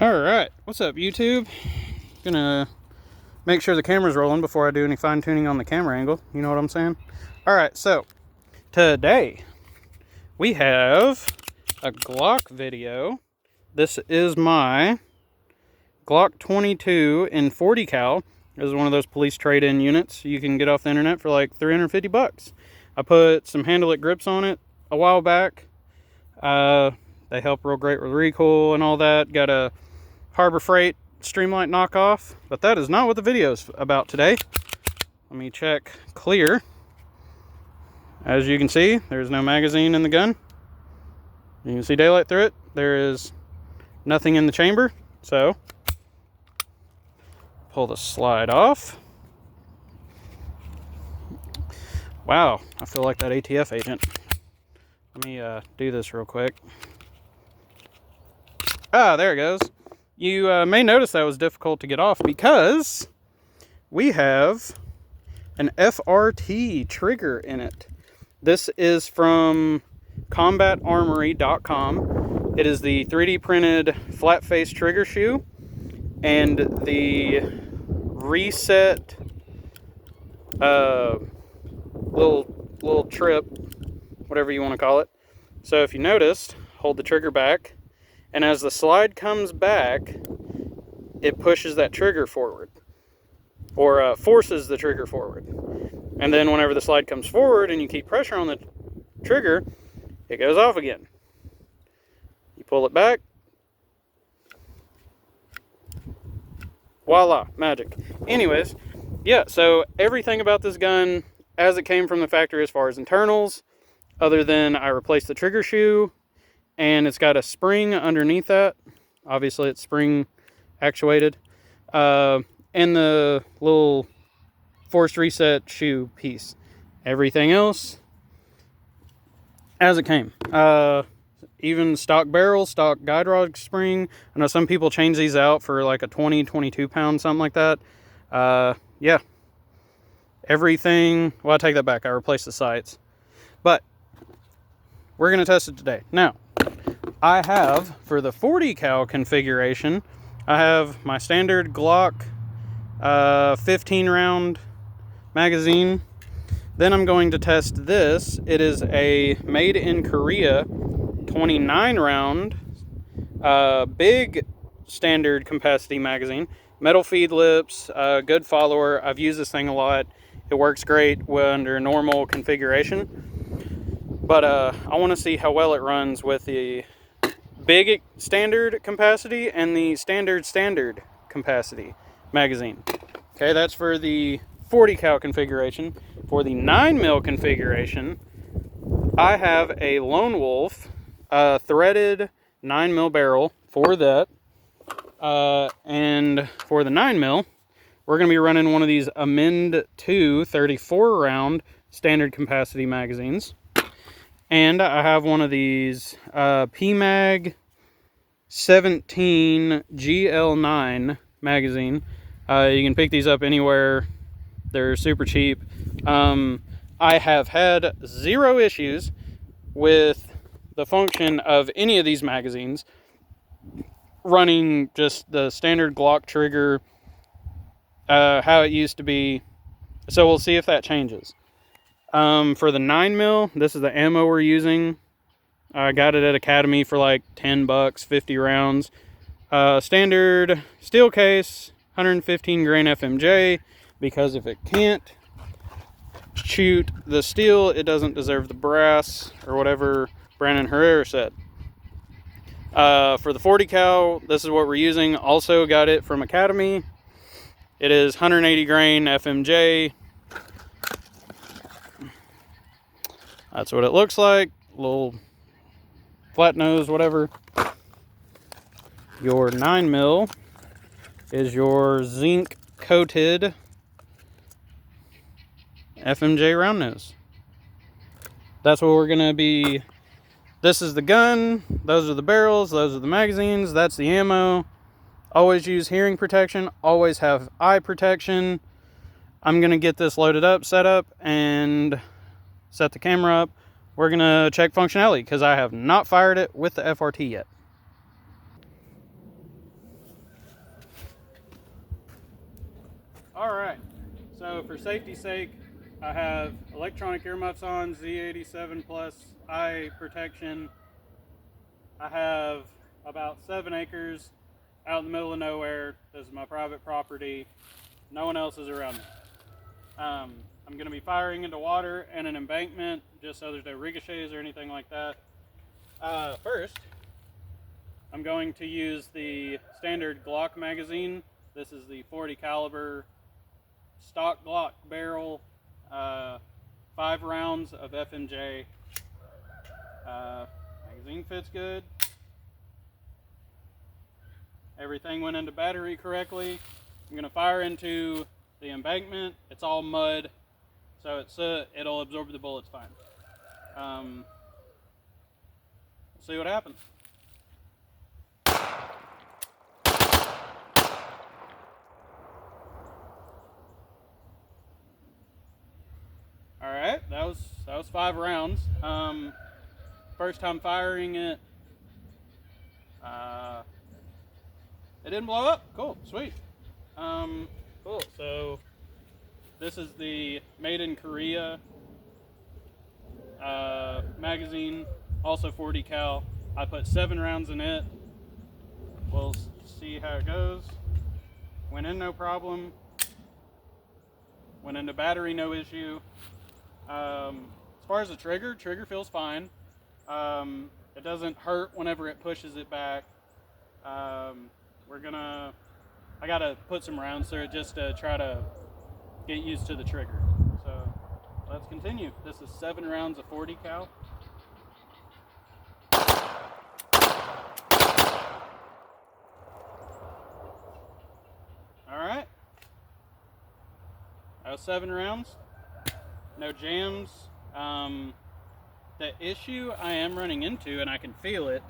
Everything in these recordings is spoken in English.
Alright, what's up YouTube? Gonna make sure the camera's rolling before I do any fine tuning on the camera angle. You know what I'm saying? Alright, so today we have a Glock video. This is my Glock 22 in 40 cal. This is one of those police trade-in units you can get off the internet for like 350 bucks. I put some handle it grips on it a while back. They help real great with recoil and all that. Got a Harbor Freight Streamlight knockoff, but that is not what the video is about today. Let me check clear. As you can see, there's no magazine in the gun. You can see daylight through it. There is nothing in the chamber, so pull the slide off. Wow, I feel like that ATF agent. Let me do this real quick. Ah, there it goes. You may notice that was difficult to get off because we have an FRT trigger in it. This is from combatarmory.com. It is the 3D printed flat face trigger shoe and the reset little trip, whatever you want to call it. So if you noticed, hold the trigger back, and as the slide comes back, it pushes that trigger forward, or forces the trigger forward. And then whenever the slide comes forward and you keep pressure on the trigger, it goes off again. You pull it back. Voila, magic. Anyways, yeah, so everything about this gun as it came from the factory as far as internals, other than I replaced the trigger shoe, and it's got a spring underneath that. Obviously it's spring actuated. And the little forced reset shoe piece. Everything else as it came. Even stock barrel, stock guide rod spring. I know some people change these out for like a 20, 22 pound, something like that. Yeah. Everything, well, I take that back. I replaced the sights. But we're going to test it today. Now, I have, for the 40 cal configuration, I have my standard Glock 15 round magazine. Then I'm going to test this. It is a made in Korea 29 round big standard capacity magazine. Metal feed lips, good follower. I've used this thing a lot. It works great under normal configuration. But I want to see how well it runs with the big standard capacity and the standard capacity magazine. Okay, that's for the 40 cal configuration. For the 9mm configuration, I have a Lone Wolf threaded 9mm barrel for that. And for the 9mm, we're going to be running one of these Amend 2 34 round standard capacity magazines. And I have one of these PMag 17 GL9 magazine. You can pick these up anywhere. They're super cheap. I have had zero issues with the function of any of these magazines running just the standard Glock trigger, how it used to be. So we'll see if that changes. For the 9mm, this is the ammo we're using. I got it at Academy for like 10 bucks, 50 rounds. Standard steel case, 115 grain FMJ, because if it can't shoot the steel, it doesn't deserve the brass, or whatever Brandon Herrera said. For the 40 cal, this is what we're using. Also got it from Academy. It is 180 grain FMJ. That's what it looks like. Little flat nose, whatever. Your 9mm is your zinc coated FMJ round nose. That's what we're gonna be. This is the gun, those are the barrels, those are the magazines, that's the ammo. Always use hearing protection, always have eye protection. I'm gonna get this loaded up, set up, and set the camera up. We're gonna check functionality because I have not fired it with the FRT yet. Alright, so for safety's sake, I have electronic earmuffs on, Z87 plus eye protection. I have about 7 acres out in the middle of nowhere. This is my private property. No one else is around me. I'm going to be firing into water and an embankment just so there's no ricochets or anything like that. First, I'm going to use the standard Glock magazine. This is the 40 caliber stock Glock barrel, 5 rounds of FMJ. Magazine fits good. Everything went into battery correctly. I'm going to fire into the embankment. It's all mud, so it'll absorb the bullets fine. We'll see what happens. All right, that was 5 rounds. First time firing it. It didn't blow up. Cool, sweet. Cool. So this is the Made in Korea magazine, also 40 cal. I put 7 rounds in it. We'll see how it goes. Went in no problem. Went into battery, no issue. As far as the trigger feels fine. It doesn't hurt whenever it pushes it back. I gotta put some rounds through it just to try to get used to the trigger. So let's continue. This is 7 rounds of 40 cal. All right. That was 7 rounds. No jams. The issue I am running into, and I can feel it,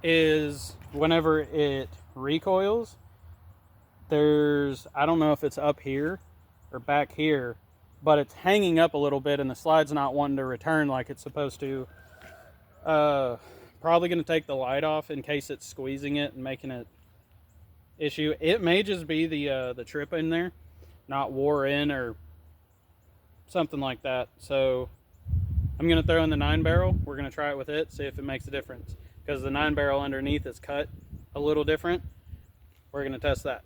is whenever it recoils, I don't know if it's up here or back here, but it's hanging up a little bit and the slide's not wanting to return like it's supposed to. Probably going to take the light off in case it's squeezing it and making it issue. It may just be the trip in there, not wore in or something like that. So I'm going to throw in the 9-barrel. We're going to try it with it, see if it makes a difference. Because the 9-barrel underneath is cut a little different. We're going to test that.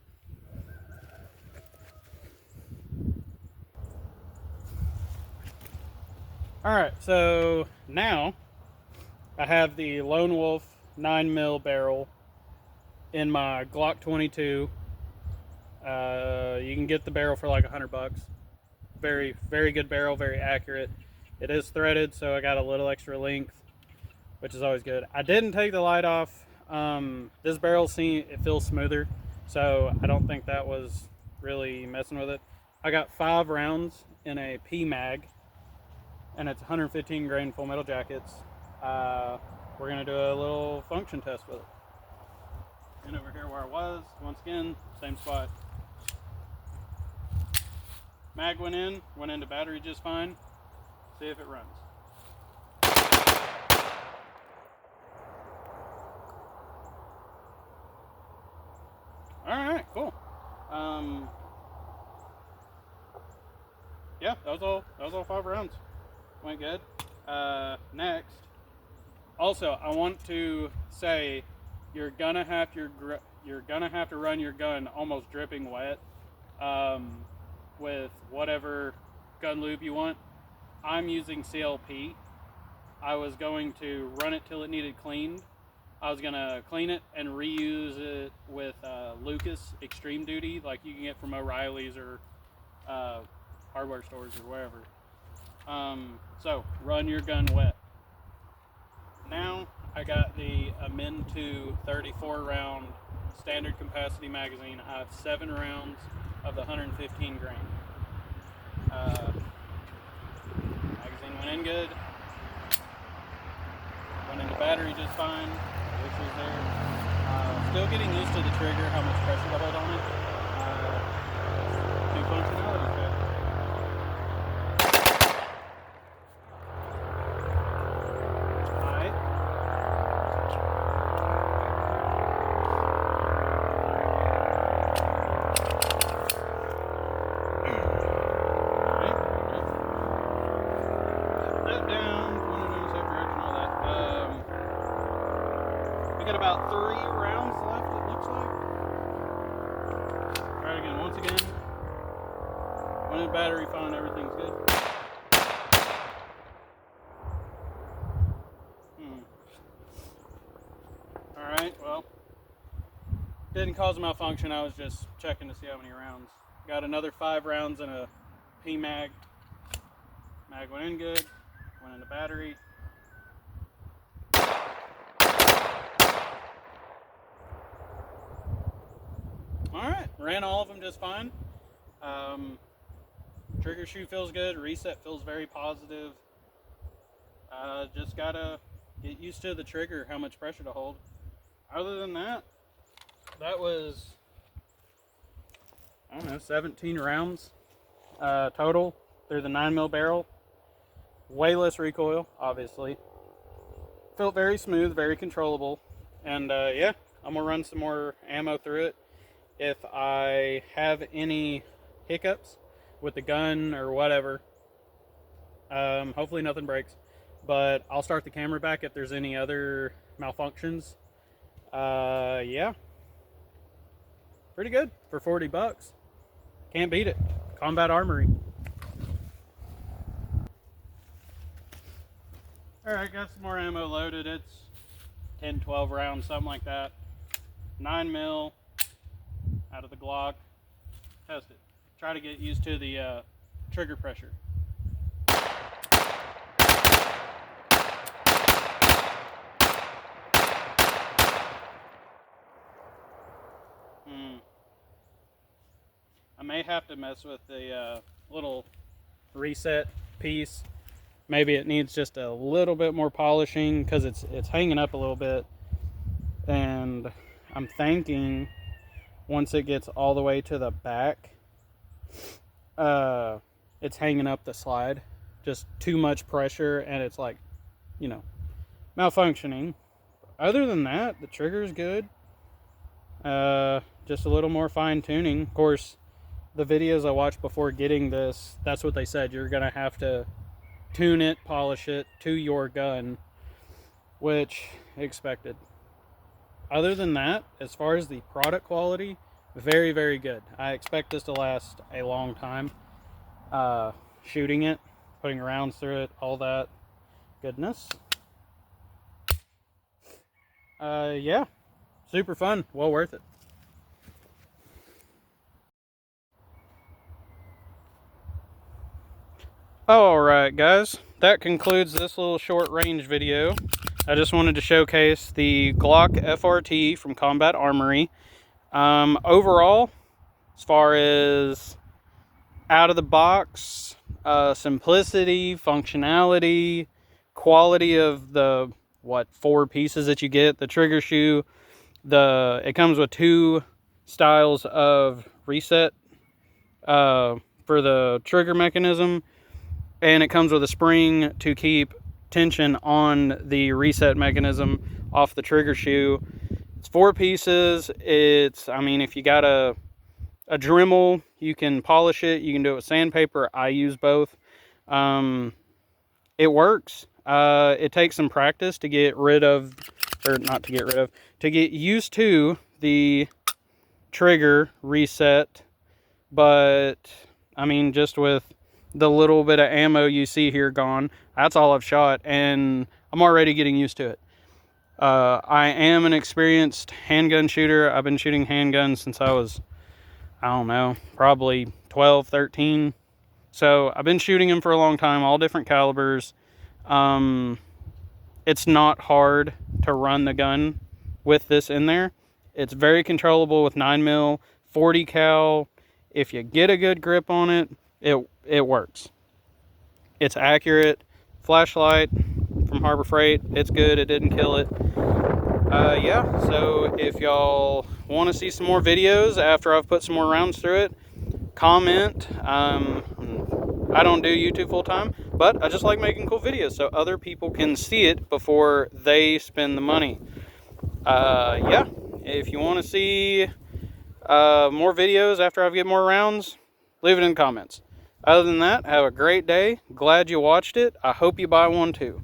Alright, so now I have the Lone Wolf 9mm barrel in my Glock 22. You can get the barrel for like $100. Very, very good barrel, very accurate. It is threaded, so I got a little extra length, which is always good. I didn't take the light off. This barrel, it feels smoother, so I don't think that was really messing with it. I got 5 rounds in a P mag, and it's 115 grain full metal jackets. We're gonna do a little function test with it. And over here where I was, once again, same spot. Mag went into battery just fine. See if it runs. Alright, cool. Yeah, that was all 5 rounds. Went good. Next. Also, I want to say you're gonna have to run your gun almost dripping wet with whatever gun lube you want. I'm using CLP. I was going to run it till it needed cleaned. I was gonna clean it and reuse it with Lucas Extreme Duty, like you can get from O'Reilly's or hardware stores or wherever. So run your gun wet. Now I got the Amin 2 34 round standard capacity magazine. I have 7 rounds of the 115 grain. Magazine went in good. Went into battery just fine. No issues there. Still getting used to the trigger, how much pressure to hold on it. New functionality good. We got about 3 rounds left, it looks like. Try it again, once again. When the battery fine, everything's good. Alright, well, didn't cause a malfunction. I was just checking to see how many rounds. Got another 5 rounds in a P-mag. Mag went in good, went in the battery. Alright, ran all of them just fine. Trigger shoe feels good, reset feels very positive. Just gotta get used to the trigger, how much pressure to hold. Other than that, that was, I don't know, 17 rounds total through the 9mm barrel. Way less recoil, obviously. Felt very smooth, very controllable. And yeah, I'm gonna run some more ammo through it. If I have any hiccups with the gun or whatever, hopefully nothing breaks. But I'll start the camera back if there's any other malfunctions. Yeah, pretty good for 40 bucks. Can't beat it. Combat Armory. Alright, got some more ammo loaded. It's 10, 12 rounds, something like that. 9mm out of the Glock. Test it. Try to get used to the trigger pressure. I may have to mess with the little reset piece. Maybe it needs just a little bit more polishing because it's hanging up a little bit. And I'm thinking once it gets all the way to the back, it's hanging up the slide. Just too much pressure and it's like, you know, malfunctioning. Other than that, the trigger's good. Just a little more fine tuning. Of course, the videos I watched before getting this, that's what they said. You're gonna have to tune it, polish it to your gun, which expected. Other than that, as far as the product quality, very, very good. I expect this to last a long time. Shooting it, putting rounds through it, all that goodness. Yeah, super fun, well worth it. Alright guys, that concludes this little short range video. I just wanted to showcase the Glock FRT from Combat Armory. Overall, as far as out of the box, simplicity, functionality, quality of the 4 pieces that you get, the trigger shoe, it comes with 2 styles of reset for the trigger mechanism. And it comes with a spring to keep tension on the reset mechanism off the trigger shoe. It's 4 pieces. I mean, if you got a Dremel, you can polish it. You can do it with sandpaper. I use both. It works. It takes some practice to get rid of, or not to get rid of, to get used to the trigger reset. But, I mean, just with the little bit of ammo you see here gone, that's all I've shot, and I'm already getting used to it. I am an experienced handgun shooter. I've been shooting handguns since I was, I don't know, probably 12, 13. So I've been shooting them for a long time, all different calibers. It's not hard to run the gun with this in there. It's very controllable with 9mm, 40 cal. If you get a good grip on it, it works. It's accurate. Flashlight from Harbor Freight, it's good. It didn't kill it. Yeah, so if y'all want to see some more videos after I've put some more rounds through it, comment. I don't do YouTube full time, but I just like making cool videos so other people can see it before they spend the money. Yeah, if you want to see more videos after I get more rounds, leave it in the comments. Other than that, have a great day. Glad you watched it. I hope you buy one too.